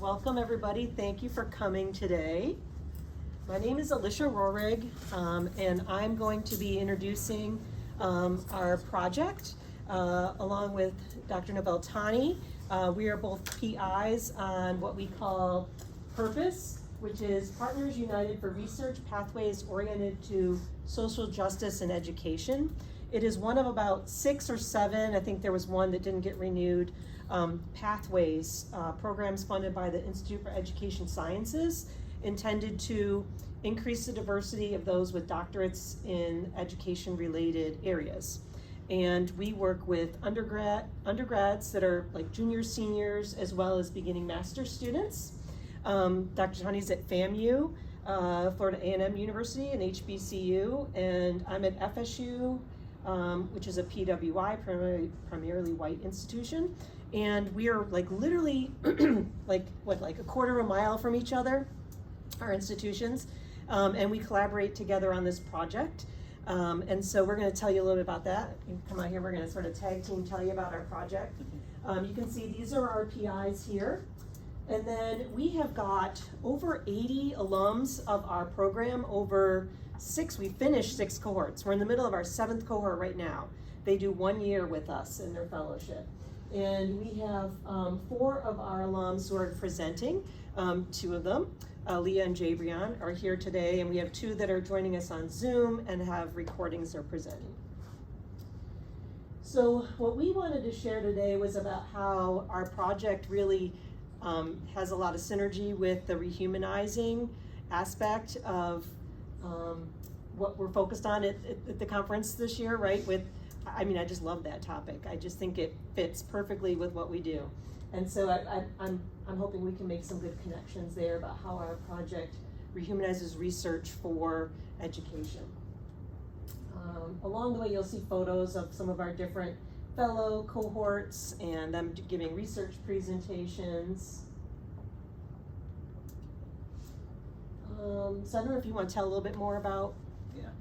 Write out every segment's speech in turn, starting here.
Welcome everybody. Thank you for coming today. My name is Alysia Roehrig, and I'm going to be introducing our project along with Dr. Nabel Tani. We are both PIs on what we call PURPOSE, which is Partners United for Research Pathways Oriented to Social Justice and Education. It is one of about 6 or 7, I think there was one that didn't get renewed, pathways, programs funded by the Institute for Education Sciences, intended to increase the diversity of those with doctorates in education-related areas. And we work with undergrads that are like juniors, seniors, as well as beginning master's students. Dr. Tani's at FAMU, Florida A&M University, and HBCU, and I'm at FSU, which is a PWI, primarily white institution. And we are like literally like a quarter of a mile from each other, our institutions, and we collaborate together on this project. And so we're going to tell you a little bit about that. You can come out here, we're going to sort of tag team tell you about our project. You can see these are our PIs here. And then we have got over 80 alums of our program over we finished 6 cohorts. We're in the middle of our 7th cohort right now. They do 1 year with us in their fellowship. And we have 4 of our alums who are presenting. 2 of them, Leah and Jabrion, are here today, and we have 2 that are joining us on Zoom and have recordings they're presenting. So what we wanted to share today was about how our project really has a lot of synergy with the rehumanizing aspect of what we're focused on at the conference this year, right? I just love that topic. I just think it fits perfectly with what we do. And so I'm hoping we can make some good connections there about how our project rehumanizes research for education. Along the way, you'll see photos of some of our different fellow cohorts and them giving research presentations. So I don't know if you want to tell a little bit more about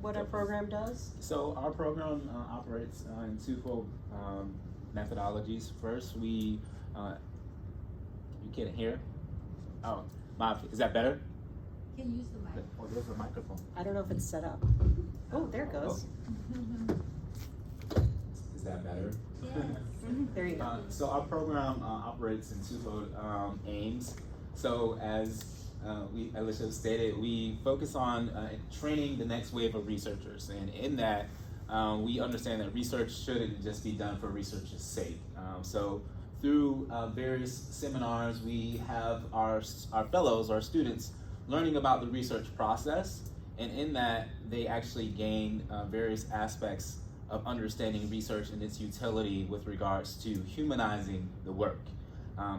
what our program does. So our program operates in twofold methodologies. First, you can't hear? Oh, is that better? You can use the mic. Oh, there's a microphone. I don't know if it's set up. Oh, there it goes. Is that better? Yes. There you go. So our program operates in twofold aims. So as Alysia stated, we focus on training the next wave of researchers, and in that we understand that research shouldn't just be done for research's sake. So through various seminars, we have our fellows, our students, learning about the research process, and in that they actually gain various aspects of understanding research and its utility with regards to humanizing the work.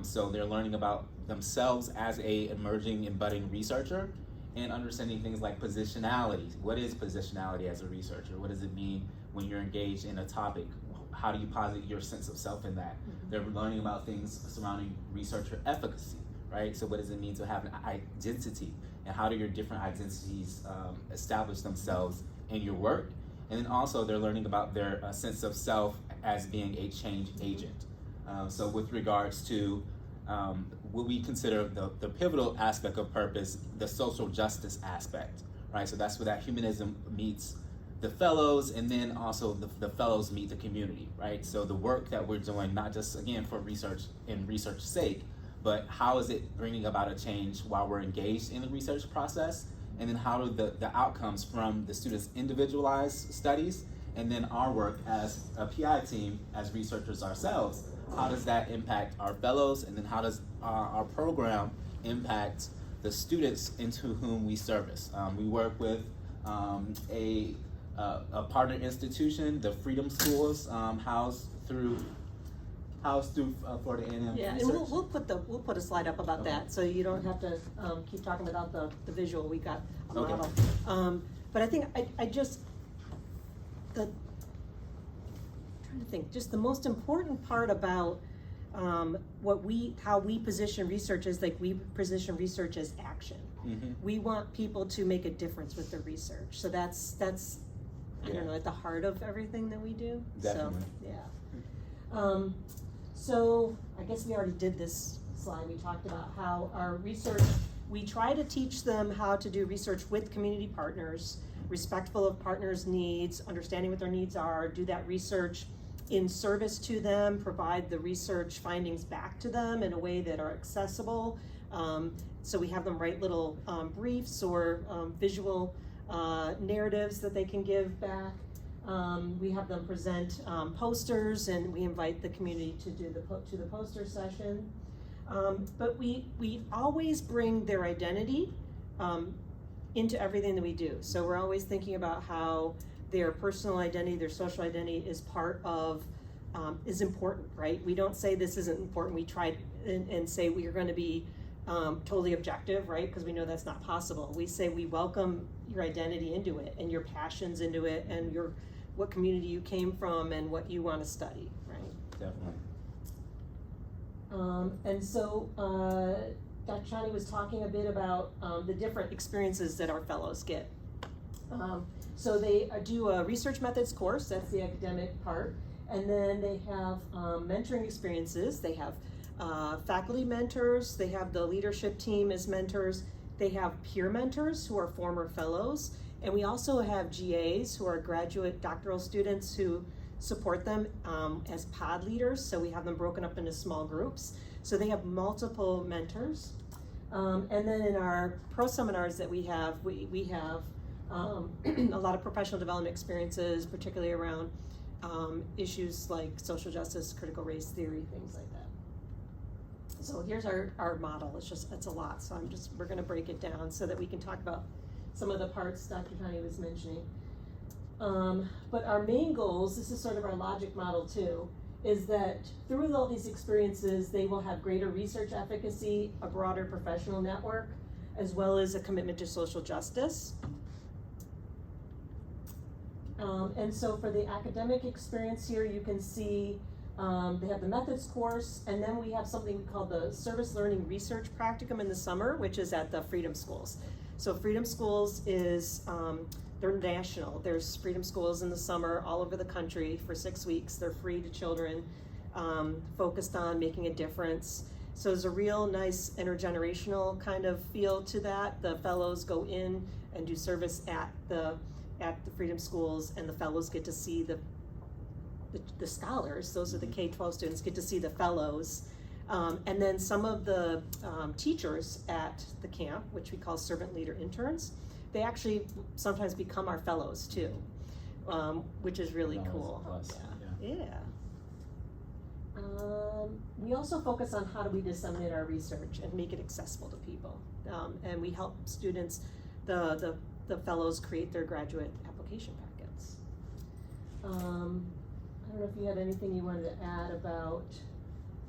So they're learning about themselves as a emerging and budding researcher, and understanding things like positionality. What is positionality as a researcher? What does it mean when you're engaged in a topic? How do you posit your sense of self in that? Mm-hmm. They're learning about things surrounding researcher efficacy, right? So what does it mean to have an identity? And how do your different identities establish themselves in your work? And then also they're learning about their sense of self as being a change agent. So with regards to what we consider the pivotal aspect of purpose, the social justice aspect, right? So that's where that humanism meets the fellows, and then also the fellows meet the community, right? So the work that we're doing, not just again for research and research's sake, but how is it bringing about a change while we're engaged in the research process? And then how do the outcomes from the students' individualized studies, and then our work as a PI team, as researchers ourselves, how does that impact our fellows, and then how does our program impact the students into whom we service? We work with a partner institution, the Freedom Schools, housed through Florida A&M. Yeah, and we'll put a slide up about that, so you don't have to keep talking about the visual. We got a model. But I think just the most important part about how we position research is like we position research as action. Mm-hmm. We want people to make a difference with their research. So that's I don't know, at the heart of everything that we do. Definitely. So yeah. So I guess we already did this slide, we talked about how our research, we try to teach them how to do research with community partners, respectful of partners' needs, understanding what their needs are, do that research in service to them, provide the research findings back to them in a way that are accessible. So we have them write little briefs or visual narratives that they can give back. We have them present posters, and we invite the community to do the poster session. But we always bring their identity into everything that we do. So we're always thinking about how their personal identity, their social identity is part of, is important, right? We don't say this isn't important. We try and say we are going to be totally objective, right? Because we know that's not possible. We say we welcome your identity into it and your passions into it and what community you came from and what you want to study, right? Definitely. And so Dr. Chani was talking a bit about the different experiences that our fellows get. So they do a research methods course, that's the academic part, and then they have mentoring experiences. They have faculty mentors, they have the leadership team as mentors, they have peer mentors who are former fellows, and we also have GAs who are graduate doctoral students who support them as pod leaders, so we have them broken up into small groups. So they have multiple mentors. And then in our pro seminars that we have a lot of professional development experiences, particularly around issues like social justice, critical race theory, things like that. So here's our model. It's a lot, so we're gonna break it down so that we can talk about some of the parts Dr. Tani was mentioning. But our main goals, this is sort of our logic model too, is that through all these experiences, they will have greater research efficacy, a broader professional network, as well as a commitment to social justice. And so for the academic experience here, you can see they have the methods course, and then we have something we call the Service Learning Research Practicum in the summer, which is at the Freedom Schools. So Freedom Schools is, they're national. There's Freedom Schools in the summer all over the country for 6 weeks. They're free to children, focused on making a difference. So there's a real nice intergenerational kind of feel to that. The fellows go in and do service at the Freedom Schools, and the fellows get to see the scholars. Those are the K-12 students, get to see the fellows. And then some of the teachers at the camp, which we call servant leader interns, they actually sometimes become our fellows too, which is really cool. Yeah. We also focus on how do we disseminate our research and make it accessible to people. And we help students, the fellows, create their graduate application packets. I don't know if you had anything you wanted to add about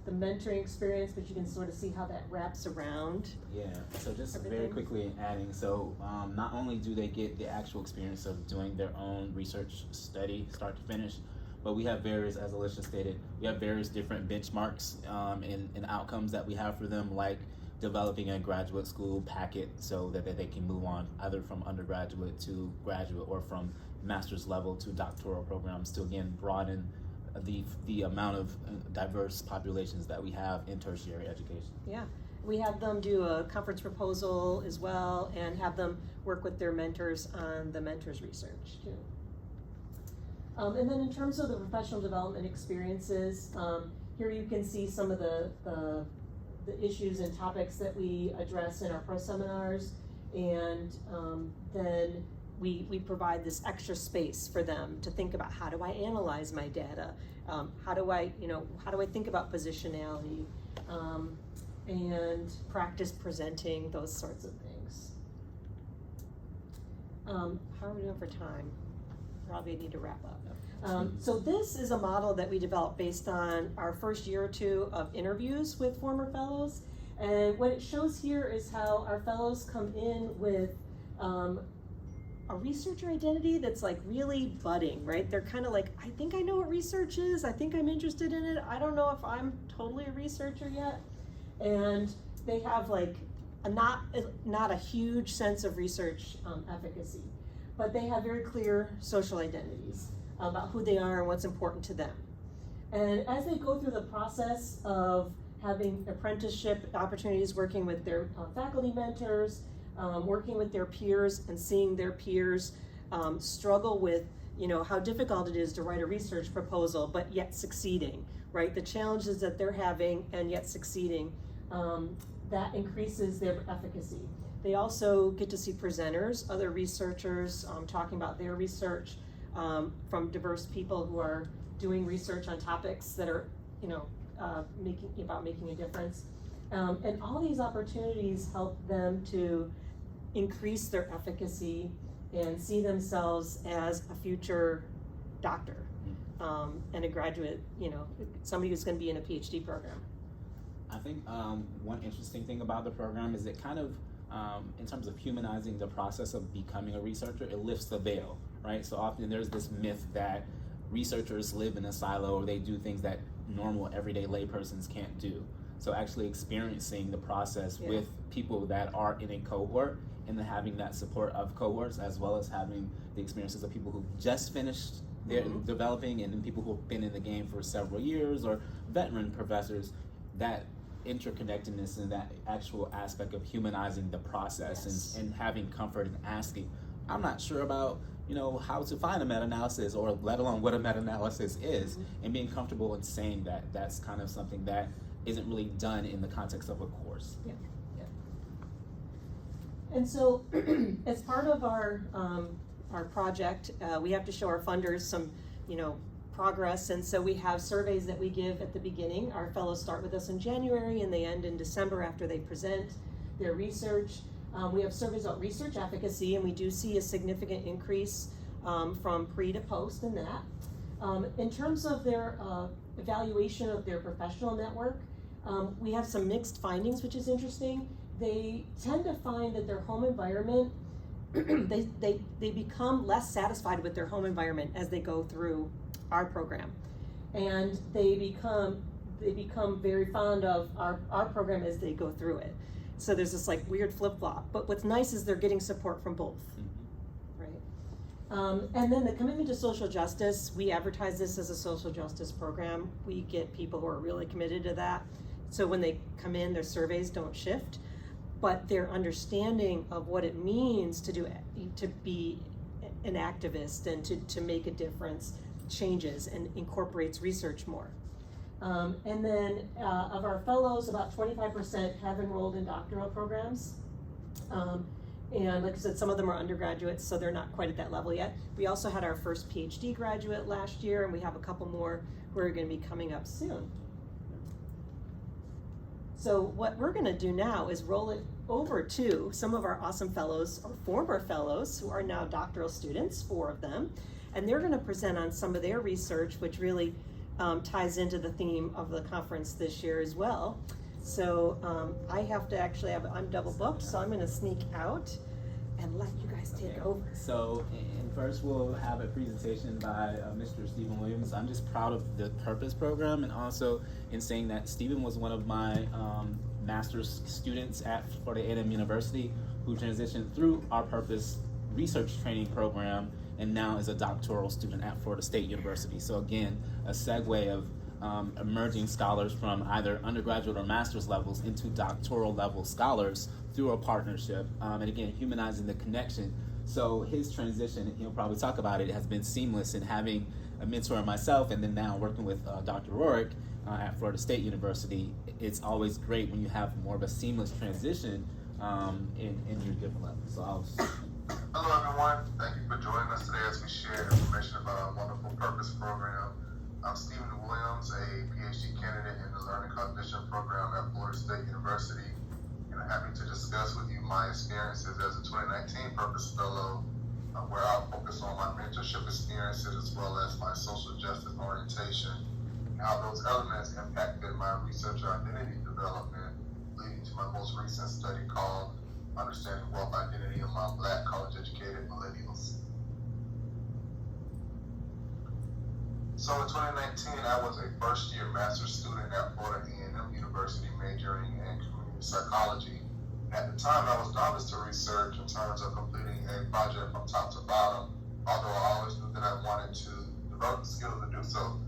the mentoring experience, but you can sort of see how that wraps around. Yeah, so just everything. Very quickly adding, so not only do they get the actual experience of doing their own research study, start to finish, but we have various, as Alysia stated, we have various different benchmarks and outcomes that we have for them, like developing a graduate school packet so that they can move on either from undergraduate to graduate or from master's level to doctoral programs to, again, broaden the amount of diverse populations that we have in tertiary education. Yeah. We have them do a conference proposal as well and have them work with their mentors on the mentors research too. And then in terms of the professional development experiences, here you can see some of the issues and topics that we address in our pro seminars, and then we provide this extra space for them to think about, how do I analyze my data? How do I think about positionality? And practice presenting those sorts of things. How are we doing for time? Probably need to wrap up. So this is a model that we developed based on our first year or two of interviews with former fellows. And what it shows here is how our fellows come in with a researcher identity that's like really budding, right? They're kind of like, I think I know what research is. I think I'm interested in it. I don't know if I'm totally a researcher yet. And they have like not a huge sense of research efficacy, but they have very clear social identities about who they are and what's important to them. And as they go through the process of having apprenticeship opportunities, working with their faculty mentors, working with their peers and seeing their peers struggle with, how difficult it is to write a research proposal, but yet succeeding, right? The challenges that they're having and yet succeeding, that increases their efficacy. They also get to see presenters, other researchers talking about their research from diverse people who are doing research on topics that are, making a difference. And all these opportunities help them to increase their efficacy and see themselves as a future doctor and a graduate, somebody who's going to be in a PhD program. I think one interesting thing about the program is it kind of, in terms of humanizing the process of becoming a researcher, it lifts the veil, right? So often there's this myth that researchers live in a silo or they do things that normal everyday laypersons can't do. So actually experiencing the process with people that are in a cohort and then having that support of cohorts, as well as having the experiences of people who just finished their developing, and then people who've been in the game for several years, or veteran professors, that interconnectedness and that actual aspect of humanizing the process and having comfort in asking, I'm not sure about how to find a meta-analysis, or let alone what a meta-analysis is, and being comfortable in saying that that's kind of something that isn't really done in the context of a course. And so as part of our project, we have to show our funders some progress, and so we have surveys that we give at the beginning. Our fellows start with us in January and they end in December after they present their research. We have surveys about research efficacy, and we do see a significant increase from pre to post in that. In terms of their evaluation of their professional network, we have some mixed findings, which is interesting. They tend to find that their home environment, they become less satisfied with their home environment as they go through our program, and they become very fond of our program as they go through it. So there's this weird flip-flop, but what's nice is they're getting support from both, right? And then the commitment to social justice, we advertise this as a social justice program. We get people who are really committed to that. So when they come in, their surveys don't shift, but their understanding of what it means to be an activist and to make a difference changes and incorporates research more. And then of our fellows, about 25% have enrolled in doctoral programs. And like I said, some of them are undergraduates, so they're not quite at that level yet. We also had our first PhD graduate last year, and we have a couple more who are going to be coming up soon. So what we're going to do now is roll it over to some of our awesome fellows, or former fellows, who are now doctoral students, 4 of them, and they're going to present on some of their research, which really ties into the theme of the conference this year as well. So I have to actually I'm double booked, so I'm going to sneak out and let you guys take over. So, and first we'll have a presentation by Mr. Stephen Williams. I'm just proud of the Purpose program, and also in saying that Stephen was one of my master's students at Florida A&M University who transitioned through our Purpose research training program and now is a doctoral student at Florida State University. So again, a segue of emerging scholars from either undergraduate or master's levels into doctoral level scholars through a partnership, and again, humanizing the connection. So his transition, he'll probably talk about it, has been seamless in having a mentor myself, and then now working with Dr. Roehrig at Florida State University. It's always great when you have more of a seamless transition in your different levels. So Hello everyone, thank you for joining us today as we share information about our wonderful Purpose program. I'm Stephen Williams, a PhD candidate in the Learning Cognition program at Florida State University, and I'm happy to discuss with you my experiences as a 2019 Purpose Fellow, where I'll focus on my mentorship experiences as well as my social justice orientation, and how those elements impacted my researcher identity development, leading to my most recent study called Understanding Wealth Identity Among Black College-Educated Millennials. So in 2019, I was a first-year master's student at Florida A&M University, majoring in community psychology. At the time, I was novice to research in terms of completing a project from top to bottom, although I always knew that I wanted to develop the skills to do so.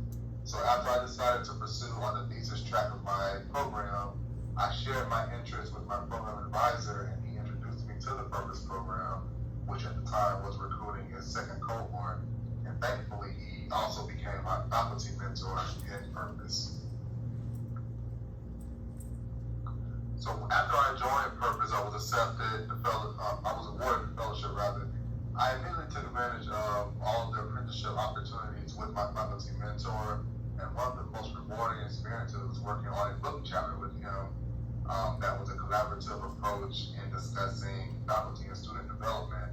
So after I decided to pursue on the thesis track of my program, I shared my interest with my program advisor, and he introduced me to the Purpose program, which at the time was recruiting his second cohort. And thankfully, he also became my faculty mentor in Purpose. So after I joined Purpose, I was awarded the fellowship rather. I immediately took advantage of all of the apprenticeship opportunities with my faculty mentor, and one of the most rewarding experiences was working on a book chapter with him. That was a collaborative approach in discussing faculty and student development.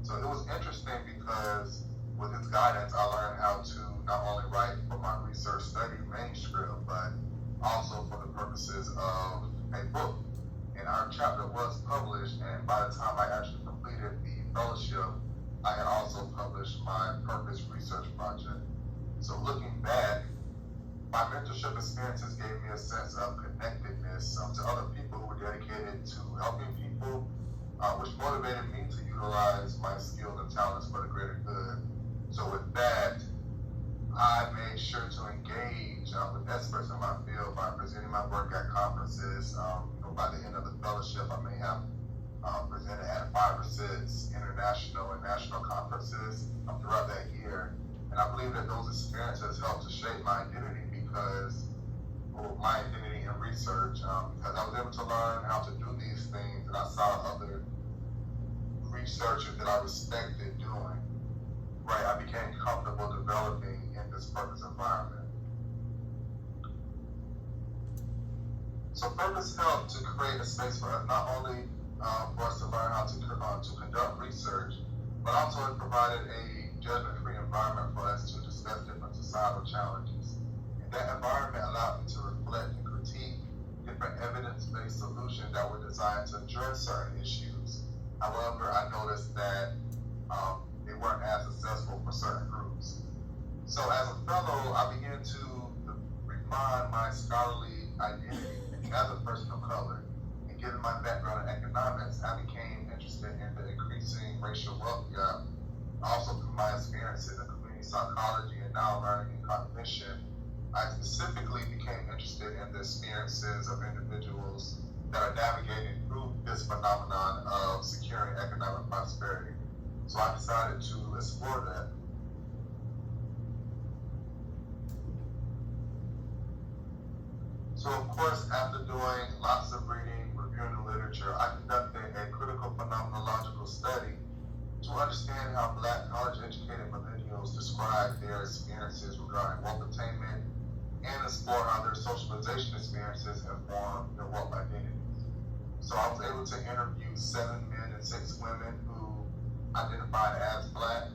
So it was interesting because with his guidance, I learned how to not only write for my research study manuscript, but also for the purposes of a book. And our chapter was published, and by the time I actually completed the fellowship, I had also published my Purpose research project. So looking back, my mentorship experiences gave me a sense of connectedness to other people who were dedicated to helping people, which motivated me to utilize my skills and talents for the greater good. So with that, I made sure to engage with experts in my field by presenting my work at conferences. By the end of the fellowship, I may have presented at 5 or 6 international and national conferences throughout that year. And I believe that those experiences helped to shape my identity in research, because I was able to learn how to do these things that I saw other researchers that I respected doing. Right, I became comfortable developing in this Purpose environment. So Purpose helped to create a space for us, not only for us to learn how to conduct research, but also it provided a judgment-free environment for us to discuss different societal challenges. And that environment allowed me to reflect and critique different evidence-based solutions that were designed to address certain issues. However, I noticed that they weren't as successful for certain groups. So as a fellow, I began to refine my scholarly identity as a person of color. And given my background in economics, I became interested in the increasing racial wealth gap. Also through my experiences in community psychology and now learning and cognition, I specifically became interested in the experiences of individuals that are navigating through this phenomenon of securing economic prosperity. So I decided to explore that. So of course, after doing lots of reading, reviewing the literature, I conducted a critical phenomenological study to understand how Black college-educated millennials describe their experiences regarding wealth attainment and explore how their socialization experiences inform their wealth identities. So I was able to interview 7 men and 6 women who identified as Black.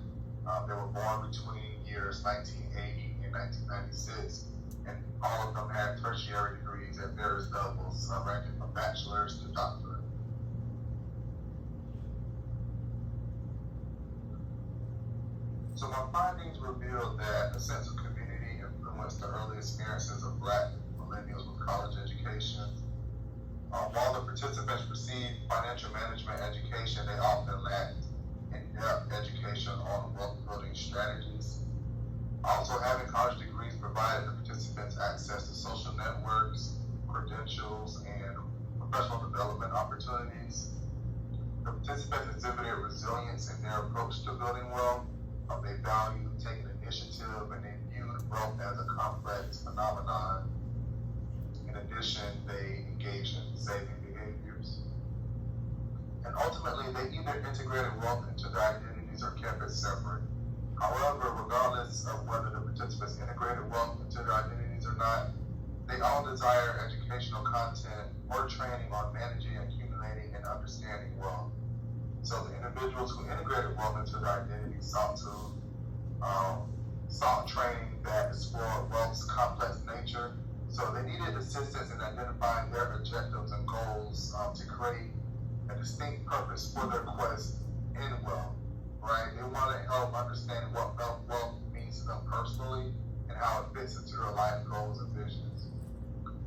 They were born between years 1980 and 1996, and all of them had tertiary degrees at various levels, ranging from bachelor's to doctorate. So my findings revealed that a sense of community influenced the early experiences of Black millennials with college educations. While the participants received financial management education, they often lacked in-depth education on wealth building strategies. Also, having college degrees provided the participants access to social networks, credentials, and professional development opportunities. The participants exhibited resilience in their approach to building wealth. They valued taking initiative, and they viewed wealth as a complex phenomenon. In addition, they engaged in saving behaviors. And ultimately, they either integrated wealth into their identities or kept it separate. However, regardless of whether the participants integrated wealth into their identities or not, they all desire educational content or training on managing, accumulating, and understanding wealth. So the individuals who integrated wealth into their identity sought training that explored wealth's complex nature. So they needed assistance in identifying their objectives and goals to create a distinct purpose for their quest in wealth, right? They want to help understand what wealth means to them personally and how it fits into their life goals and visions.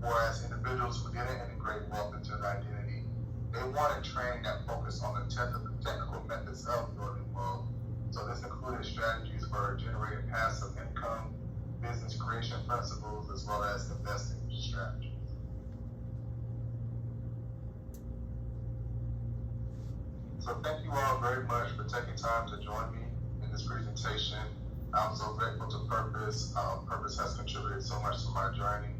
Whereas individuals who didn't integrate wealth into their identity, they wanted training that focused on the technical methods of building wealth. So this included strategies for generating passive income, business creation principles, as well as investing strategies. So thank you all very much for taking time to join me in this presentation. I'm so grateful to Purpose. Purpose has contributed so much to my journey.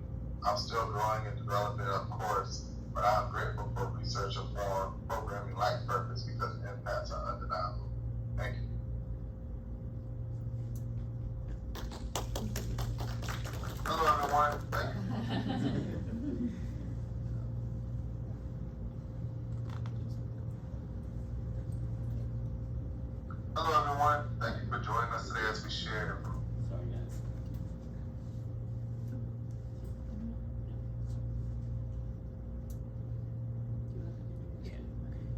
I'm still growing and developing, of course, but I'm grateful for research informed programming like Purpose because the impacts are undeniable. Thank you. Hello, everyone. Thank you. Hello, everyone. Thank you for joining us today as we share. Sorry, guys.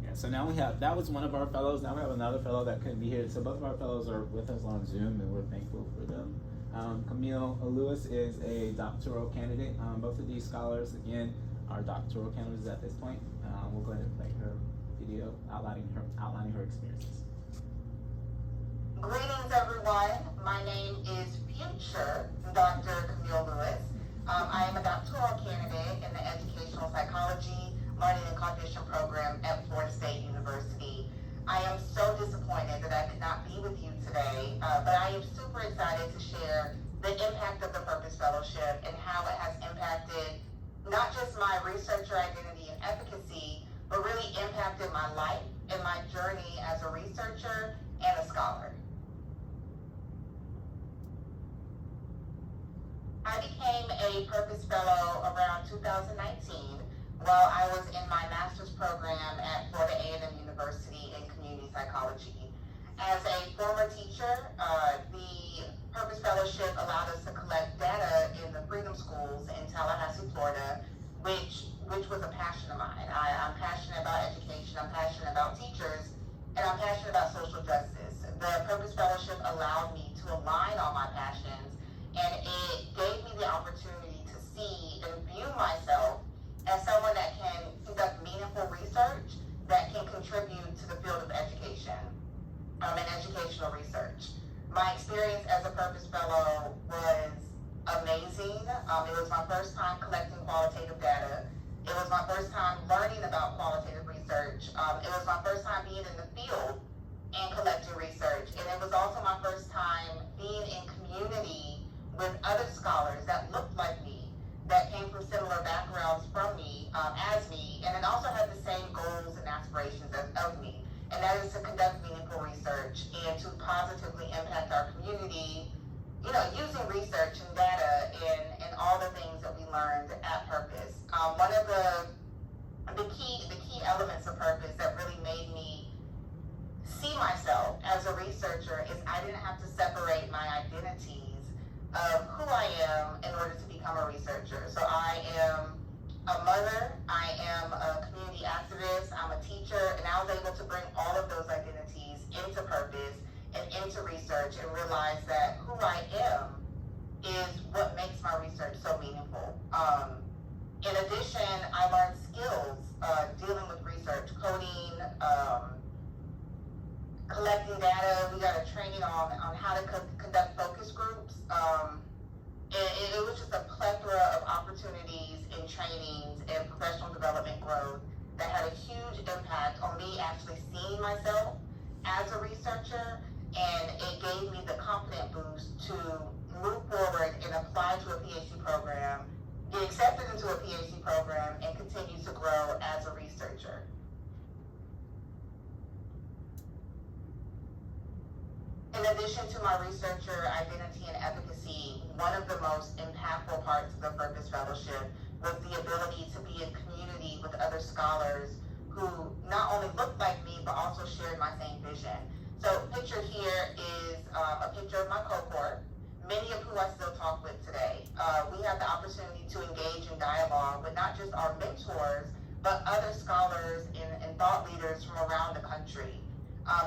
Yeah, so now that was one of our fellows. Now we have another fellow that couldn't be here. So both of our fellows are with us on Zoom, and we're thankful for them. Camille Lewis is a doctoral candidate. Both of these scholars, again, are doctoral candidates at this point. We'll go ahead and play her video outlining her experiences. Greetings, everyone. My name is future Dr. Camille Lewis. I am a doctoral candidate in the Educational Psychology Learning and Cognition program at Florida State University. I am so disappointed that I could not be with you today, but I am super excited to share the impact of the Purpose Fellowship and how it has impacted not just my researcher identity and efficacy, but really impacted my life and my journey as a researcher and a scholar. I became a Purpose Fellow around 2019 while I was in my master's program at Florida A&M University in community psychology. As a former teacher, the Purpose Fellowship allowed us to collect data in the Freedom Schools in Tallahassee, Florida, which was a passion of mine. I'm passionate about education, I'm passionate about teachers, and I'm passionate about social justice. The Purpose Fellowship allowed me to align all my passions, and it gave me the opportunity to see and view myself as someone that can conduct meaningful research that can contribute to the field of education and educational research. My experience as a Purpose Fellow was amazing. It was my first time collecting qualitative data. It was my first time learning about qualitative research. It was my first time being in the field and collecting research. And it was also my first time being in community with other scholars that looked like me, that came from similar backgrounds from me, as me, and it also had the same goals and aspirations of me. And that is to conduct meaningful research and to positively impact our community, using research and data and all the things that we learned at Purpose. One of the key elements of Purpose that really made me see myself as a researcher is I didn't have to separate my identities of who I am in order to become a researcher. So I am a mother, I am a community activist, I'm a teacher, and I was able to bring all of those identities into Purpose and into research and realize that who I am is what makes my research so meaningful. In addition, I learned skills dealing with research, coding, collecting data. We got a training on how to conduct focus groups. It was just a plethora of opportunities and trainings and professional development growth that had a huge impact on me actually seeing myself as a researcher, and it gave me the confidence boost to move forward and apply to a PhD program, get accepted into a PhD program, and continue to grow as a researcher. In addition to my researcher identity and efficacy, one of the most impactful parts of the Purpose Fellowship was the ability to be in community with other scholars who not only looked like me, but also shared my same vision. So pictured here is a picture of my cohort, many of who I still talk with today. We have the opportunity to engage in dialogue with not just our mentors, but other scholars and thought leaders from around the country.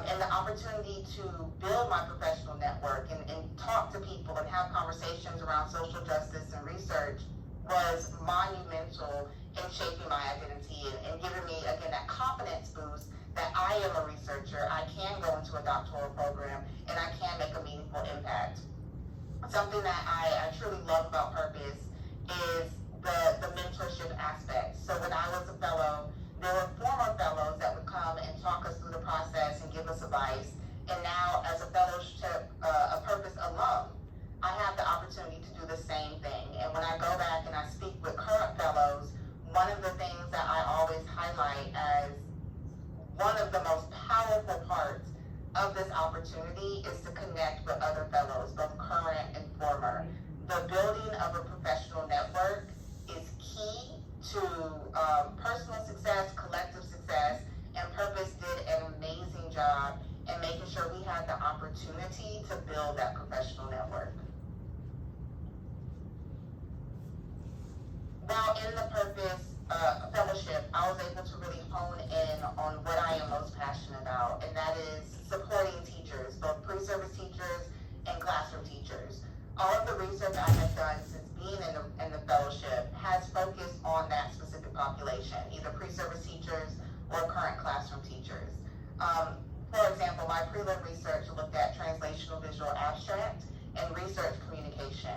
And the opportunity to build my professional network and talk to people and have conversations around social justice and research was monumental in shaping my identity and giving me, again, that confidence boost that I am a researcher, I can go into a doctoral program, and I can make a meaningful impact. something that I truly love about Purpose is the mentorship aspect. So when I was a fellow, there were former fellows that would come and talk us through the process and give us advice. And now, as a fellowship, a Purpose alum, I have the opportunity to do the same thing. And when I go back and I speak with current fellows, one of the things that I always highlight as one of the most powerful parts of this opportunity is to connect with other fellows, both current and former. The building of a professional network is key to personal success, collective success, and Purpose did an amazing job in making sure we had the opportunity to build that professional network. While in the Purpose fellowship, I was able to really hone in on what I am most passionate about, and that is supporting teachers, both pre-service teachers and classroom teachers. All of the research I have done since being in the fellowship has focused on that specific population, either pre-service teachers or current classroom teachers. For example, my prelim research looked at translational visual abstract and research communication,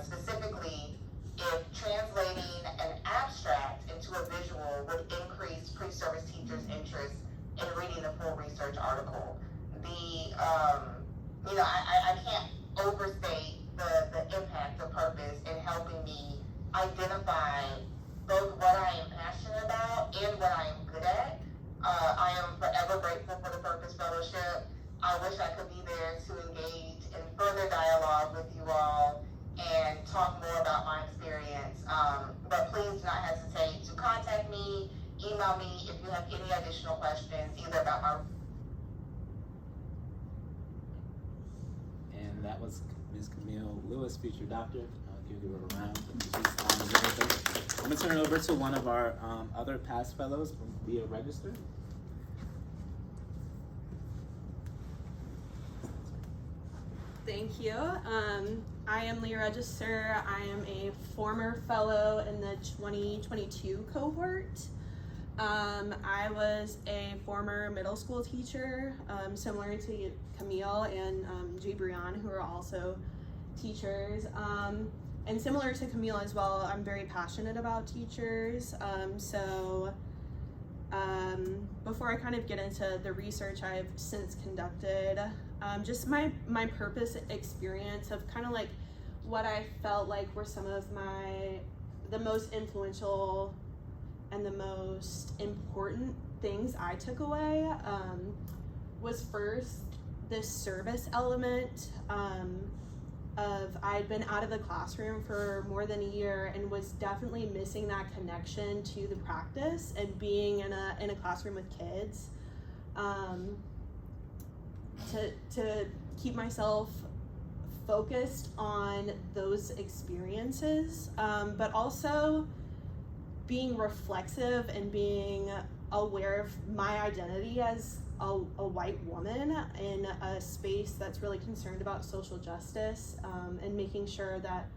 specifically if translating an abstract into a visual would increase pre-service teachers' interest in reading the full research article. I can't overstate the impact of Purpose in helping me identify both what I am passionate about and what I am good at. I am forever grateful for the Purpose Fellowship. I wish I could be there to engage in further dialogue with you all and talk more about my experience. But please do not hesitate to contact me, email me if you have any additional questions, either about my... And that was Ms. Camille Lewis, future doctor. I'll give her a round. I'm gonna turn it over to one of our other past fellows, Leah Register. Thank you. I am Leah Register. I am a former fellow in the 2022 cohort. I was a former middle school teacher, similar to Camille and Jay Brian, who are also teachers. And similar to Camille as well, I'm very passionate about teachers. Before I kind of get into the research I've since conducted, just my Purpose experience of kind of like what I felt like were some of the most influential and the most important things I took away was first this service element of I'd been out of the classroom for more than a year and was definitely missing that connection to the practice and being in a classroom with kids. To keep myself focused on those experiences, but also being reflexive and being aware of my identity as a white woman in a space that's really concerned about social justice, and making sure that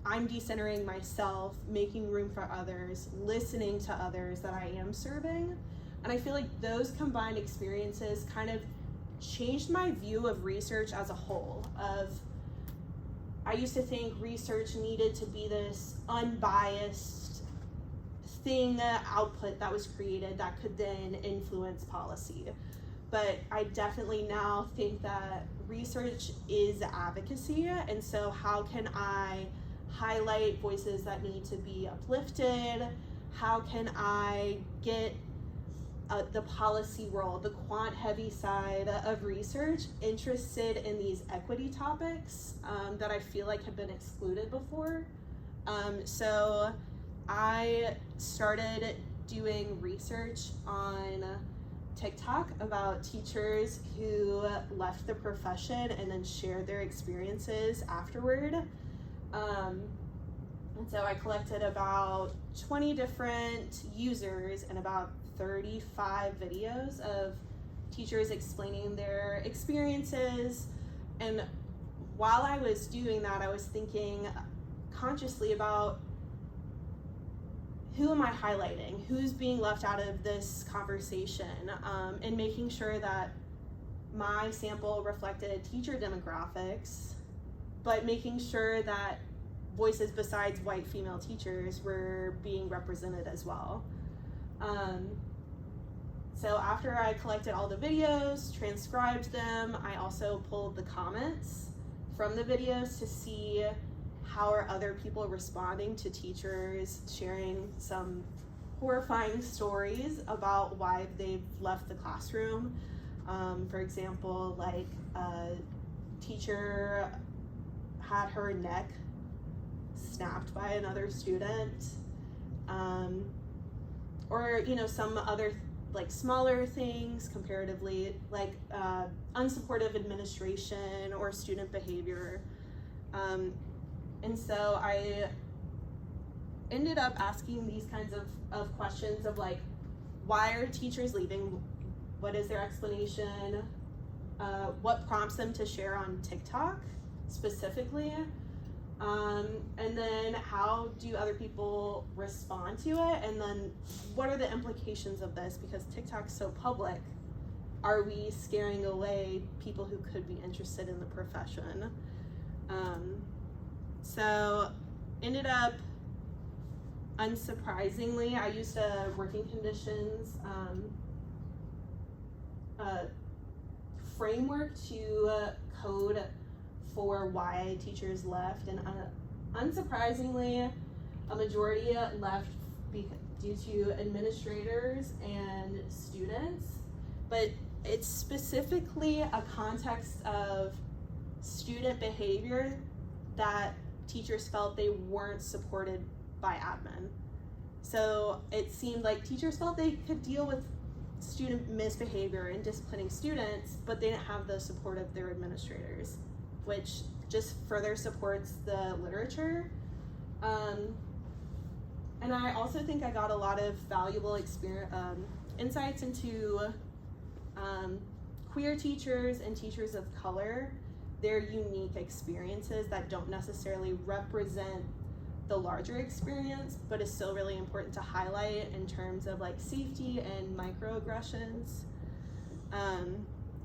I'm decentering myself, making room for others, listening to others that I am serving. And I feel like those combined experiences kind of changed my view of research as a whole. I used to think research needed to be this unbiased thing, output that was created that could then influence policy. But I definitely now think that research is advocacy, and so how can I highlight voices that need to be uplifted? How can I get the policy world, the quant heavy side of research, interested in these equity topics that I feel like have been excluded before? So I started doing research on TikTok about teachers who left the profession and then shared their experiences afterward. And so I collected about 20 different users and about 35 videos of teachers explaining their experiences. And while I was doing that, I was thinking consciously about who am I highlighting? Who's being left out of this conversation? And making sure that my sample reflected teacher demographics, but making sure that voices besides white female teachers were being represented as well. So after I collected all the videos, transcribed them, I also pulled the comments from the videos to see how are other people responding to teachers sharing some horrifying stories about why they've left the classroom. For example, like a teacher had her neck snapped by another student, or some other like smaller things comparatively, like unsupportive administration or student behavior. And so I ended up asking these kinds of questions of like, why are teachers leaving? What is their explanation? What prompts them to share on TikTok specifically? And then how do other people respond to it? And then what are the implications of this? Because TikTok's so public, are we scaring away people who could be interested in the profession? So ended up, unsurprisingly, I used a working conditions framework to code for why teachers left, and unsurprisingly, a majority left due to administrators and students, but it's specifically a context of student behavior that teachers felt they weren't supported by admin. So it seemed like teachers felt they could deal with student misbehavior and disciplining students, but they didn't have the support of their administrators, which just further supports the literature. And I also think I got a lot of valuable insights into queer teachers and teachers of color, their unique experiences that don't necessarily represent the larger experience, but is still really important to highlight in terms of like safety and microaggressions.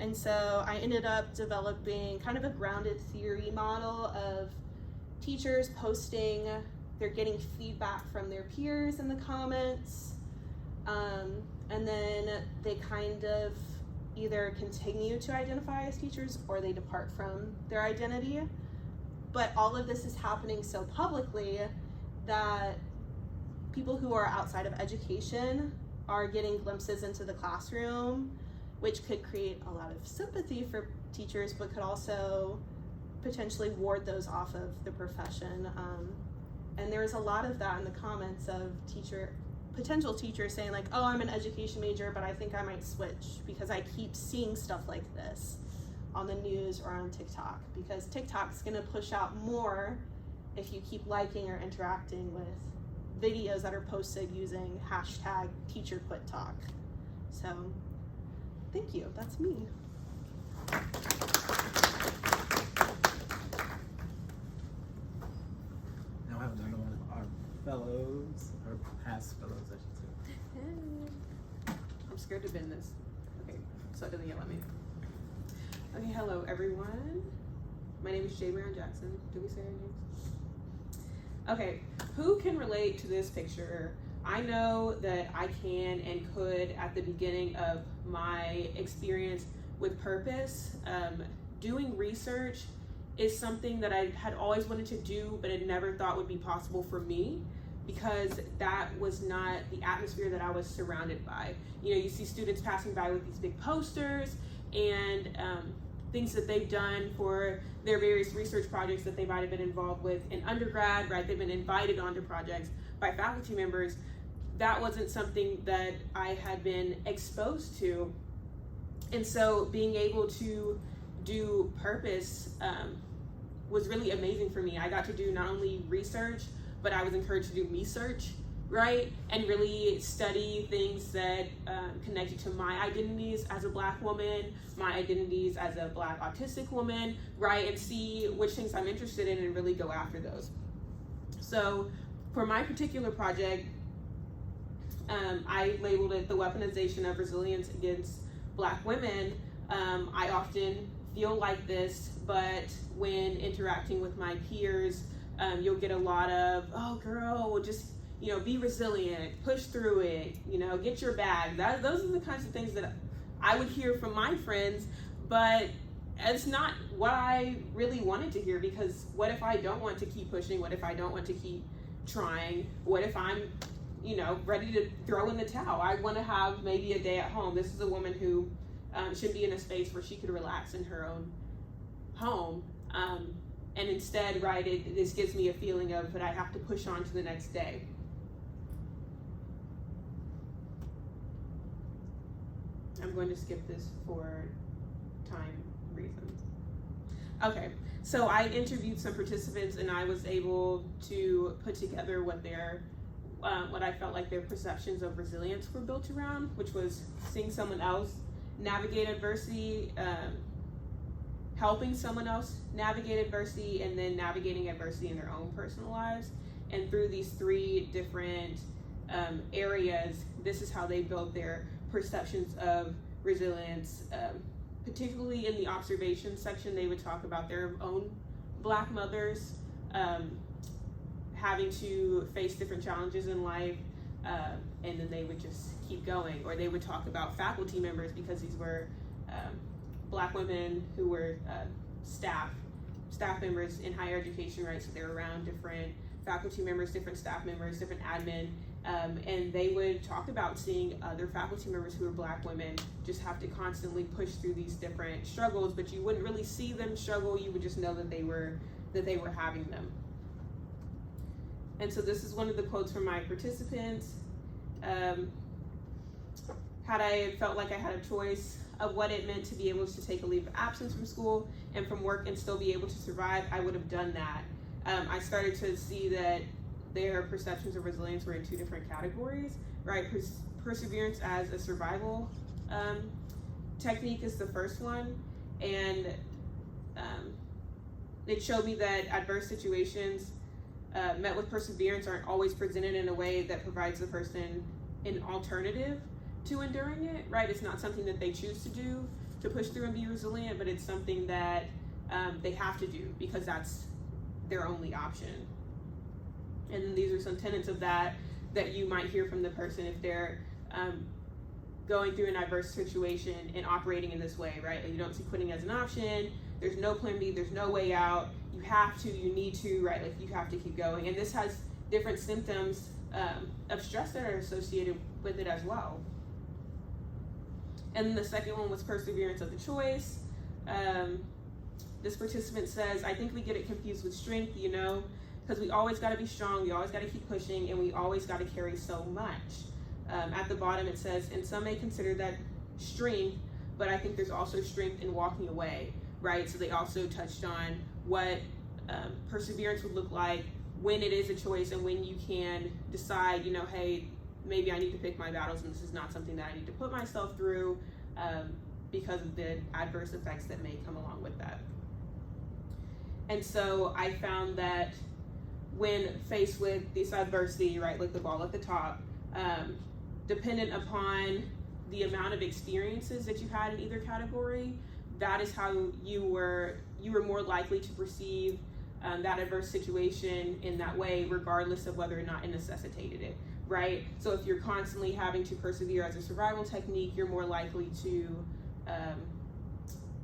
And so I ended up developing kind of a grounded theory model of teachers posting, they're getting feedback from their peers in the comments, and then they kind of either continue to identify as teachers or they depart from their identity. But all of this is happening so publicly that people who are outside of education are getting glimpses into the classroom, which could create a lot of sympathy for teachers, but could also potentially ward those off of the profession. And there's a lot of that in the comments of potential teachers saying like, oh, I'm an education major, but I think I might switch because I keep seeing stuff like this on the news or on TikTok, because TikTok's gonna push out more if you keep liking or interacting with videos that are posted using hashtag #TeacherQuitTalk. So thank you, that's me. Now I have another one of our fellows, or past fellows, I should say. I'm scared to bend this. Okay, so it doesn't yell at me. Okay, hello everyone. My name is Jay Brown Jackson. Did we say our names? Okay, who can relate to this picture? I know that I can and could at the beginning of my experience with purpose. Doing research is something that I had always wanted to do, but had never thought would be possible for me, because that was not the atmosphere that I was surrounded by. You know, you see students passing by with these big posters and things that they've done for their various research projects that they might have been involved with in undergrad, right? They've been invited onto projects by faculty members. That wasn't something that I had been exposed to. And so being able to do purpose was really amazing for me. I got to do not only research, but I was encouraged to do me-search, right? And really study things that connected to my identities as a Black woman, my identities as a Black autistic woman, right? And see which things I'm interested in and really go after those. So for my particular project, I labeled it the weaponization of resilience against Black women. I often feel like this, but when interacting with my peers, you'll get a lot of, oh girl, just, be resilient, push through it, get your bag. Those are the kinds of things that I would hear from my friends, but it's not what I really wanted to hear, because what if I don't want to keep pushing? What if I don't want to keep trying? What if I'm, ready to throw in the towel? I want to have maybe a day at home. This is a woman who should be in a space where she could relax in her own home. And instead, right, this gives me a feeling of that I have to push on to the next day. I'm going to skip this for time reasons. Okay, so I interviewed some participants, and I was able to put together what I felt like their perceptions of resilience were built around, which was seeing someone else navigate adversity, helping someone else navigate adversity, and then navigating adversity in their own personal lives. And through these three different areas, this is how they built their perceptions of resilience. Particularly in the observation section, they would talk about their own Black mothers having to face different challenges in life, and then they would just keep going. Or they would talk about faculty members, because these were Black women who were staff members in higher education, right? So they're around different faculty members, different staff members, different admin, and they would talk about seeing other faculty members who were Black women just have to constantly push through these different struggles, but you wouldn't really see them struggle. You would just know that they were having them. And so this is one of the quotes from my participants. Had I felt like I had a choice of what it meant to be able to take a leave of absence from school and from work and still be able to survive, I would have done that. I started to see that their perceptions of resilience were in two different categories, right? Perseverance as a survival technique is the first one, and it showed me that adverse situations met with perseverance aren't always presented in a way that provides the person an alternative to enduring it, right? It's not something that they choose to do to push through and be resilient, but it's something that they have to do because that's their only option. And then these are some tenets of that you might hear from the person if they're going through an adverse situation and operating in this way, right? Like, you don't see quitting as an option. There's no plan B. There's no way out. You have to. You need to, right? Like, you have to keep going. And this has different symptoms of stress that are associated with it as well. And then the second one was perseverance of the choice. This participant says, I think we get it confused with strength, because we always got to be strong, we always got to keep pushing, and we always got to carry so much. At the bottom it says, and some may consider that strength, but I think there's also strength in walking away, right? So they also touched on what perseverance would look like when it is a choice and when you can decide, hey, maybe I need to pick my battles and this is not something that I need to put myself through because of the adverse effects that may come along with that. And so I found that when faced with this adversity, right, like the ball at the top, dependent upon the amount of experiences that you had in either category, that is how you were more likely to perceive that adverse situation in that way, regardless of whether or not it necessitated it, right? So if you're constantly having to persevere as a survival technique, you're more likely to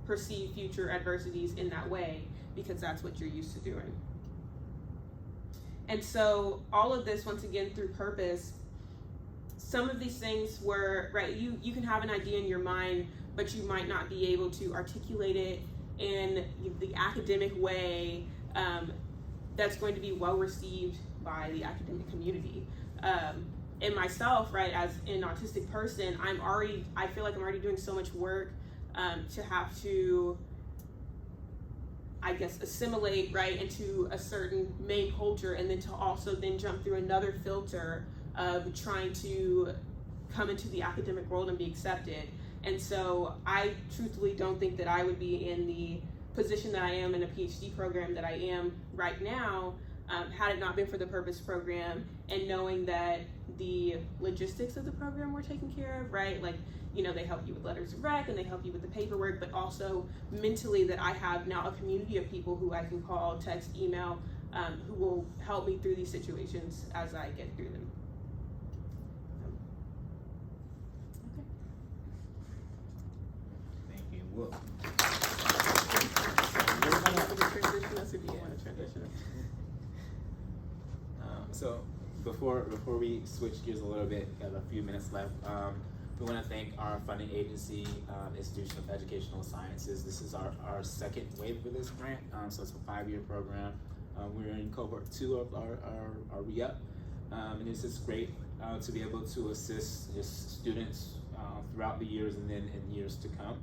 perceive future adversities in that way because that's what you're used to doing. And so all of this, once again, through purpose, some of these things were, right, you can have an idea in your mind, but you might not be able to articulate it in the academic way that's going to be well received by the academic community. And myself, right, as an autistic person, I feel like I'm already doing so much work to have to, I guess, assimilate, right, into a certain main culture, and then to also then jump through another filter of trying to come into the academic world and be accepted. And so I truthfully don't think that I would be in the position that I am in a PhD program that I am right now had it not been for the Purpose program and knowing that the logistics of the program were taken care of, right? Like, you know, they help you with letters of rec and they help you with the paperwork, but also mentally that I have now a community of people who I can call, text, email, who will help me through these situations as I get through them. Thank you. Well, so before we switch gears a little bit, we have a few minutes left. We want to thank our funding agency, Institution of Educational Sciences. This is our second wave for this grant, so it's a 5-year program. We're in cohort 2 of our re-up, and this is great to be able to assist just students throughout the years and then in years to come.